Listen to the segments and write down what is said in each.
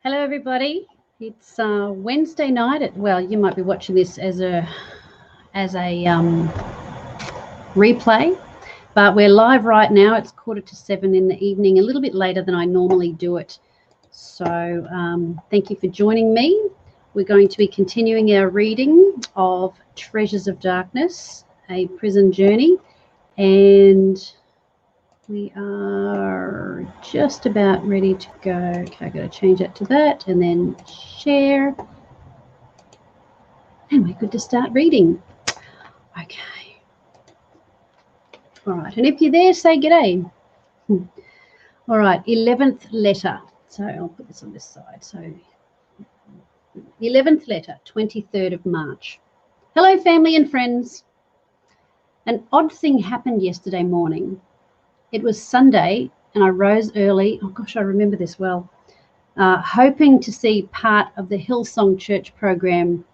Hello, everybody. It's Wednesday night. Well, you might be watching this as a replay, but we're live right now. It's 6:45 in the evening, a little bit later than I normally do it. So thank you for joining me. We're going to be continuing our reading of Treasures of Darkness, A Prison Journey, and we are just about ready to go. Okay, I've got to change that to that and then share. And we're good to start reading. Okay. All right. And if you're there, say g'day. All right. 11th letter. So I'll put this on this side. So 11th letter, 23rd of March. Hello, family and friends. An odd thing happened yesterday morning. It was Sunday and I rose early. Oh, gosh, I remember this well. Hoping to see part of the Hillsong church program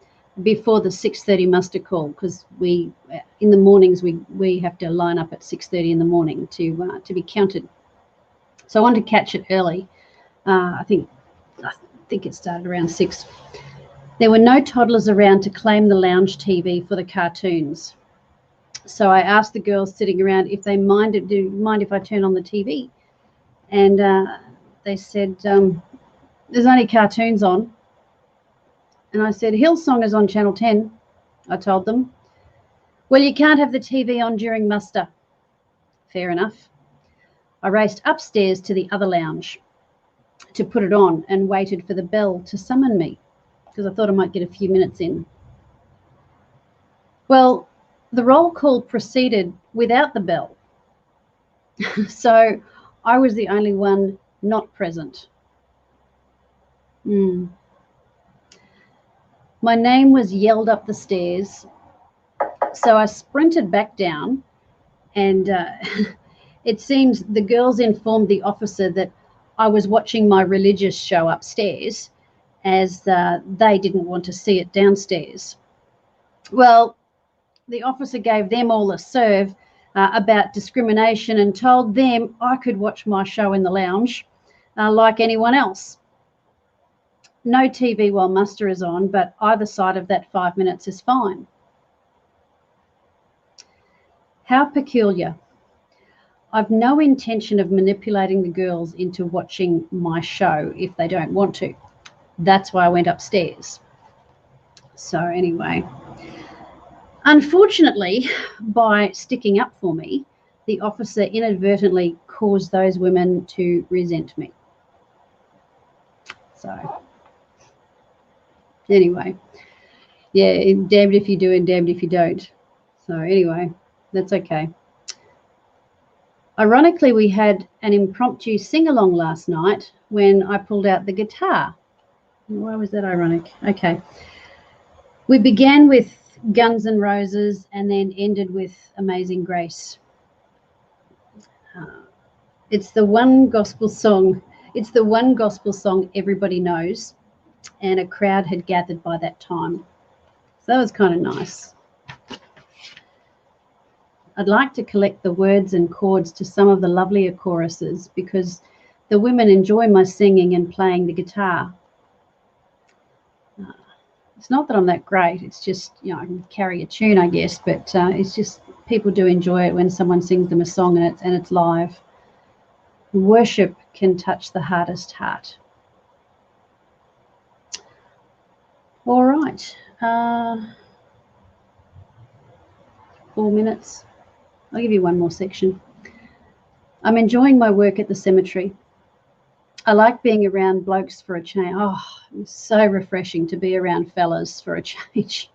before the 6:30 muster call, because we in the mornings we have to line up at 6:30 in the morning to be counted. So I wanted to catch it early. I think it started around 6. There were no toddlers around to claim the lounge TV for the cartoons. So I asked the girls sitting around if they do you mind if I turn on the TV? And they said, there's only cartoons on. And I said, Hillsong is on Channel 10, I told them. Well, you can't have the TV on during muster. Fair enough. I raced upstairs to the other lounge to put it on and waited for the bell to summon me because I thought I might get a few minutes in. Well, the roll call proceeded without the bell. So I was the only one not present. My name was yelled up the stairs. So I sprinted back down and it seems the girls informed the officer that I was watching my religious show upstairs as they didn't want to see it downstairs. Well, the officer gave them all a serve about discrimination and told them I could watch my show in the lounge like anyone else. No TV while muster is on, but either side of that 5 minutes is fine. How peculiar. I've no intention of manipulating the girls into watching my show if they don't want to. That's why I went upstairs. So anyway, unfortunately, by sticking up for me, the officer inadvertently caused those women to resent me. So anyway, yeah, damned if you do and damned if you don't. So anyway, that's okay. Ironically, we had an impromptu sing-along last night when I pulled out the guitar. Why was that ironic? Okay. We began with Guns N' Roses and then ended with Amazing Grace. It's the one gospel song everybody knows, and a crowd had gathered by that time. So that was kind of nice. I'd like to collect the words and chords to some of the lovelier choruses because the women enjoy my singing and playing the guitar. It's not that I'm that great. It's just, I can carry a tune, I guess, but it's just people do enjoy it when someone sings them a song and it's live. Worship can touch the hardest heart. All right. 4 minutes. I'll give you one more section. I'm enjoying my work at the cemetery. I like being around blokes for a change. Oh, it's so refreshing to be around fellas for a change.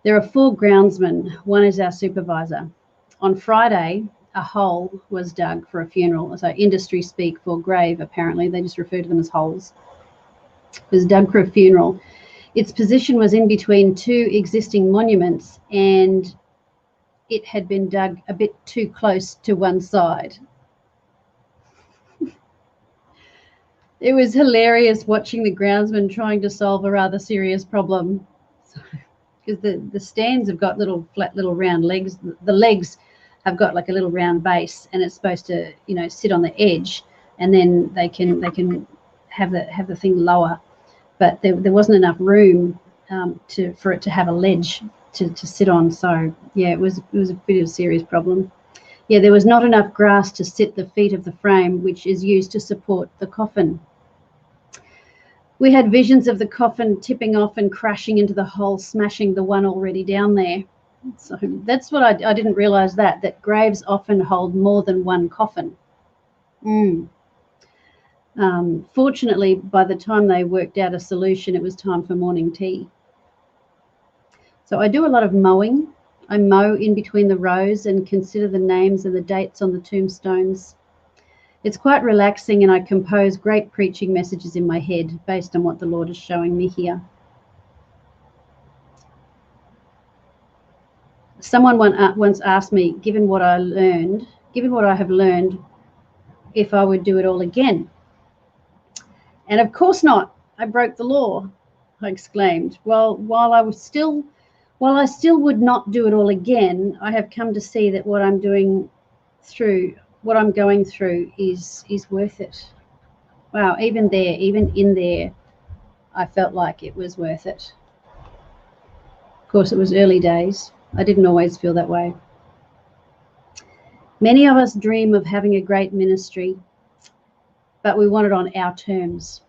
There are 4 groundsmen. One is our supervisor. On Friday, a hole was dug for a funeral. So industry speak for grave, apparently. They just refer to them as holes. It was dug for a funeral. Its position was in between 2 existing monuments and it had been dug a bit too close to one side. It was hilarious watching the groundsman trying to solve a rather serious problem. Because the stands have got flat little round legs. The legs have got like a little round base and it's supposed to, sit on the edge and then they can have the thing lower, but there wasn't enough room for it to have a ledge to sit on. So yeah, it was a bit of a serious problem. Yeah, there was not enough grass to sit the feet of the frame, which is used to support the coffin. We had visions of the coffin tipping off and crashing into the hole, smashing the one already down there. So that's what I didn't realise, that graves often hold more than one coffin. Fortunately, by the time they worked out a solution, it was time for morning tea. So I do a lot of mowing. I mow in between the rows and consider the names and the dates on the tombstones. It's quite relaxing, and I compose great preaching messages in my head based on what the Lord is showing me here. Someone once asked me, given what I have learned, if I would do it all again. And of course not. I broke the law, I exclaimed. Well, while I still would not do it all again, I have come to see that what I'm going through is worth it. Wow, even in there, I felt like it was worth it. Of course, it was early days. I didn't always feel that way. Many of us dream of having a great ministry, but we want it on our terms.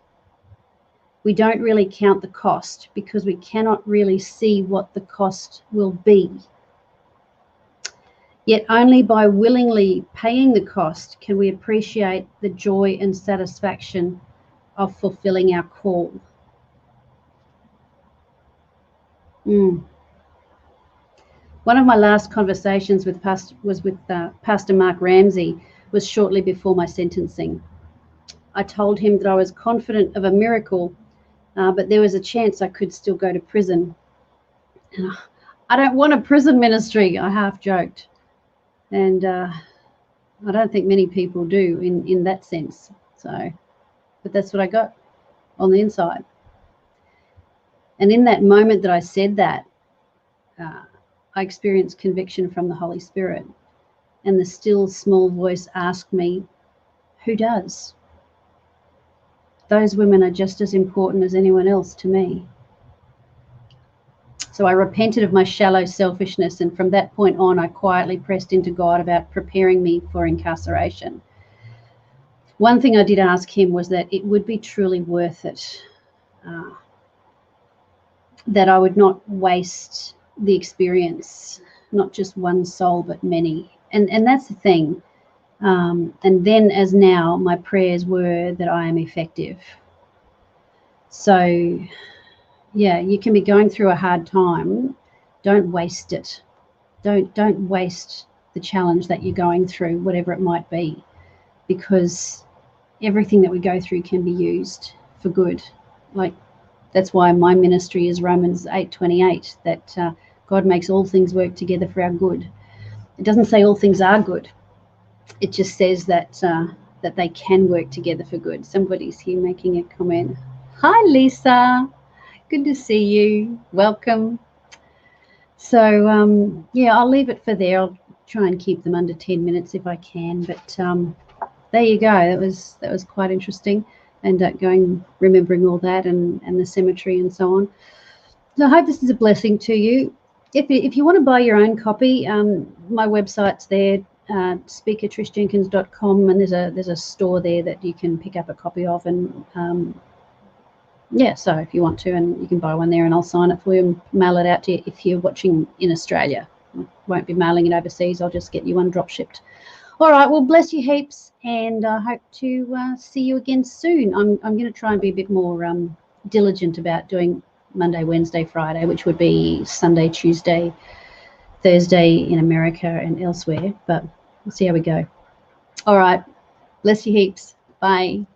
We don't really count the cost because we cannot really see what the cost will be. Yet only by willingly paying the cost can we appreciate the joy and satisfaction of fulfilling our call. One of my last conversations with Pastor Mark Ramsey was shortly before my sentencing. I told him that I was confident of a miracle, but there was a chance I could still go to prison. And I don't want a prison ministry, I half joked. And I don't think many people do in that sense. But that's what I got on the inside. And in that moment that I said that, I experienced conviction from the Holy Spirit. And the still small voice asked me, who does? Those women are just as important as anyone else to me. So I repented of my shallow selfishness, and from that point on, I quietly pressed into God about preparing me for incarceration. One thing I did ask him was that it would be truly worth it, that I would not waste the experience, not just one soul, but many. And that's the thing. And then as now, my prayers were that I am effective. So yeah, you can be going through a hard time. Don't waste it. Don't waste the challenge that you're going through, whatever it might be, because everything that we go through can be used for good. Like, that's why my ministry is Romans 8:28, that God makes all things work together for our good. It doesn't say all things are good. It just says that that they can work together for good. Somebody's here making a comment. Hi, Lisa. Good to see you. Welcome. So, yeah, I'll leave it for there. I'll try and keep them under 10 minutes if I can. But there you go. That was quite interesting. And remembering all that and the cemetery and so on. So I hope this is a blessing to you. If you want to buy your own copy, my website's there, speakertrishjenkins.com, and there's a store there that you can pick up a copy of, and yeah, so if you want to, and you can buy one there, and I'll sign it for you and mail it out to you if you're watching in Australia. I won't be mailing it overseas. I'll just get you one drop shipped. All right, well, bless you heaps, and I hope to see you again soon. I'm going to try and be a bit more diligent about doing Monday, Wednesday, Friday, which would be Sunday, Tuesday, Thursday in America and elsewhere, but we'll see how we go. All right, bless you heaps. Bye.